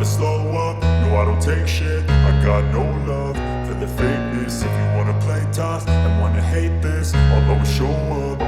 slow up, no I don't take shit. I got no love for the fakeness. If you wanna play tough and wanna hate this, I'll always show up.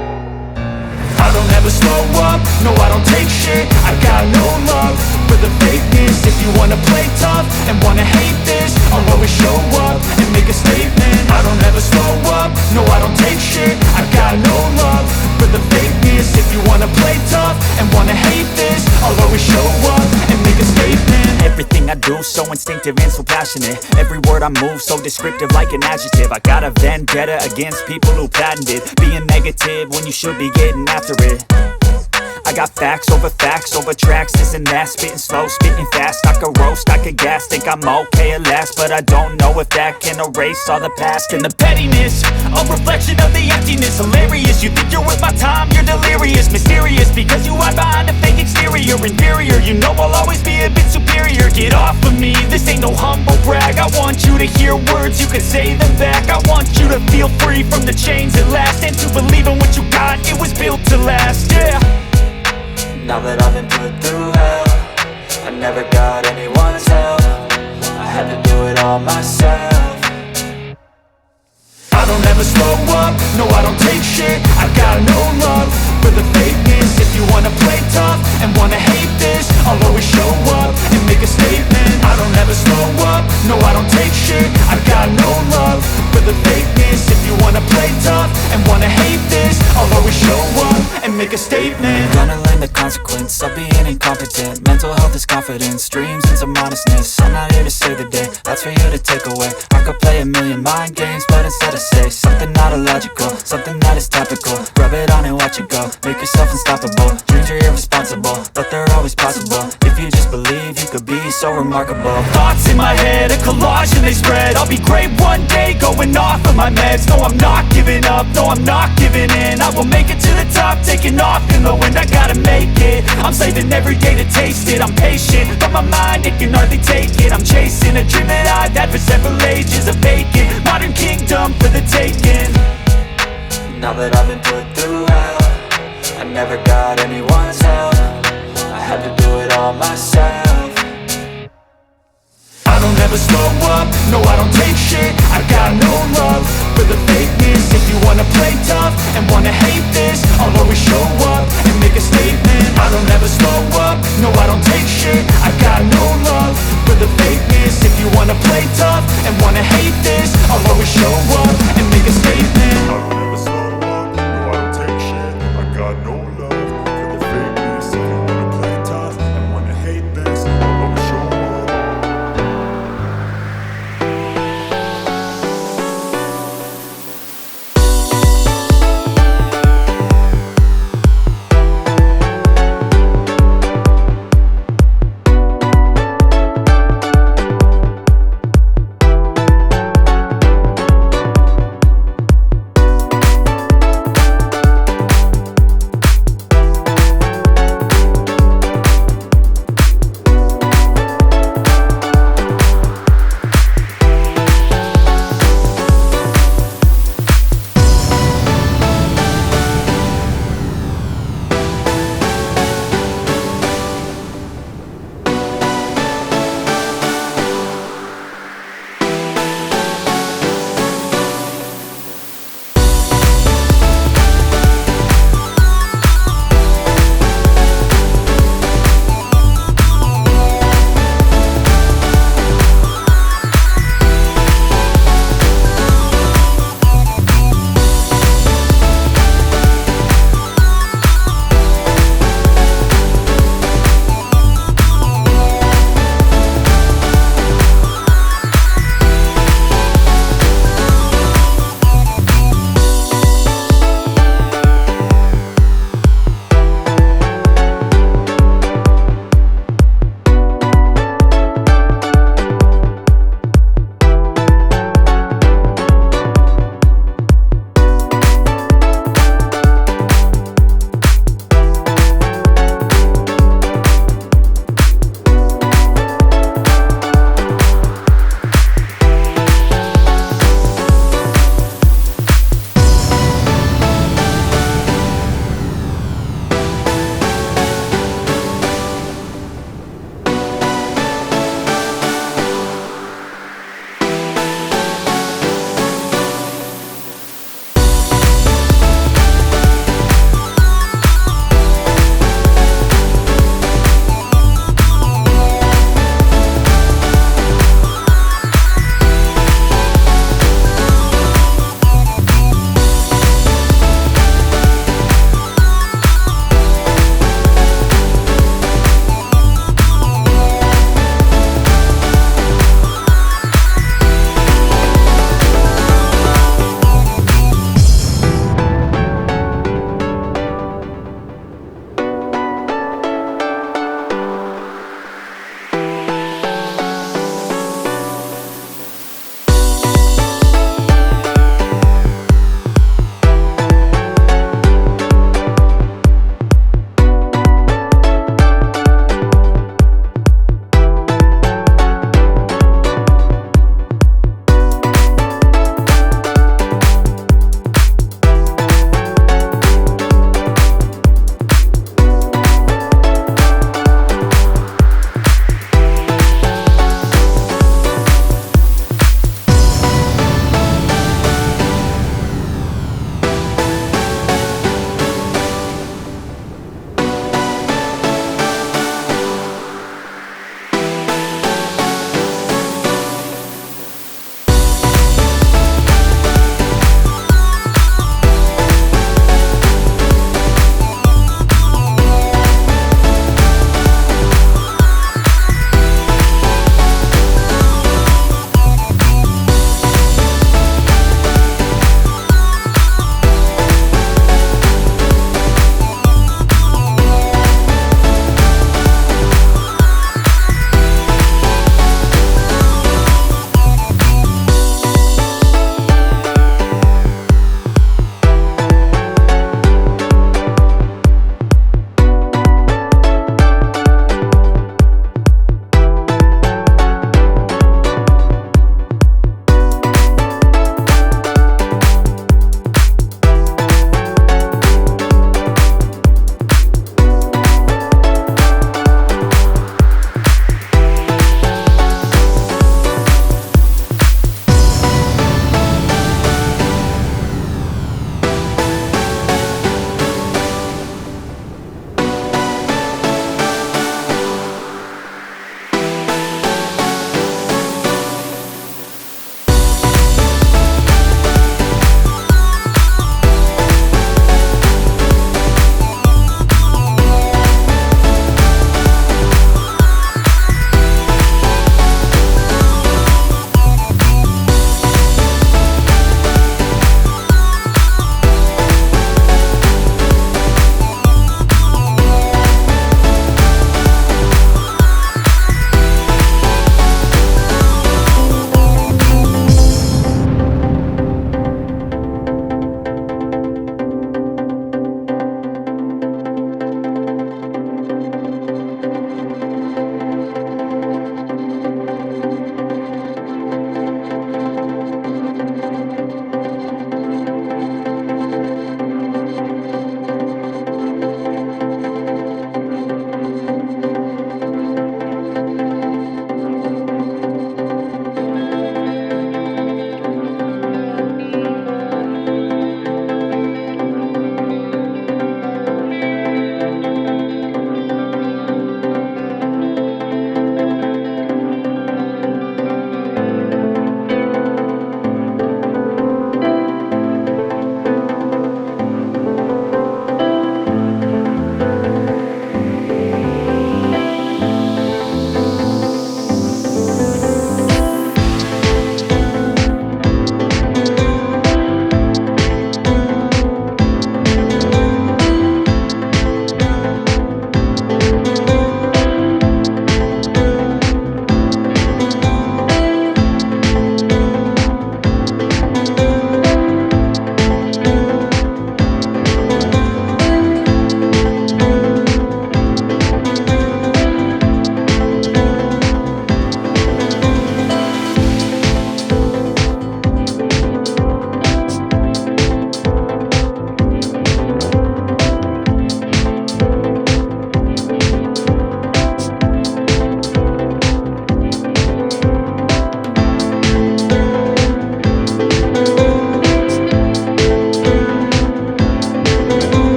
I don't ever slow up, no I don't take shit. I got no love for the fakeness. If you wanna play tough and wanna hate this, I'll always show up and make a statement. I don't ever slow up, no I don't take shit. I got no love for the fakeness. If you wanna play tough and wanna hate this, I'll always show up and make a statement. Everything I do so instinctive and so passionate. Every word I move so descriptive like an adjective. I got a vendetta against people who patented being negative when you should be getting after it. I got facts over tracks, this and that. Spitting slow, spitting fast, I could roast, I could gas. Think I'm okay at last, but I don't know if that can erase all the past. And the pettiness, a reflection of the emptiness. Hilarious, you think you're worth my time, you're delirious. Mysterious, because you hide behind a fake exterior. Inferior, you know I'll always be a bit superior. Get off of me, this ain't no humble brag. I want you to hear words, you can say them back. I want you to feel free from the chains at last, and to believe in what you got, it was built to last, yeah. Now that I've been put through hell, I never got anyone's help. I had to do it all myself. I don't ever slow up, no I don't take shit. I got no love for the fakeness. If you wanna play tough and wanna hate this, I'll always show up and make a statement. I don't ever slow up, no I don't take shit. I got no love for the fakeness. If you wanna play tough and wanna hate this, I'll always show up and make a statement. Gonna learn the consequence of being incompetent. Mental health is confidence, dreams and some honestness. I'm not here to save the day, that's for you to take away. I could play a million mind games, but instead I say something not illogical, something that is topical. Rub it on and watch it go, make yourself unstoppable. Dreams are irresponsible, but they're always possible. If you just believe, you could be so remarkable. Thoughts in my head, a collage and they spread. I'll be great one day, going off of my meds. No, I'm not giving up, no, I'm not giving in. I will make it to the top, taking off in the wind. I gotta make it, I'm saving every day to taste it. I'm patient, but my mind, it can hardly take it. I'm chasing a dream that I've had for several ages. A vacant, modern kingdom for the taking. Now that I've been put through hell, I never got anyone's help. I had to do it all myself. I don't ever slow up, no I don't take shit. I got no love for the fakeness. If you wanna play tough and wanna hate this, I'll always show up and make a statement. I don't ever slow up, no I don't take shit. I got no love for the fakeness. If you wanna play tough and wanna hate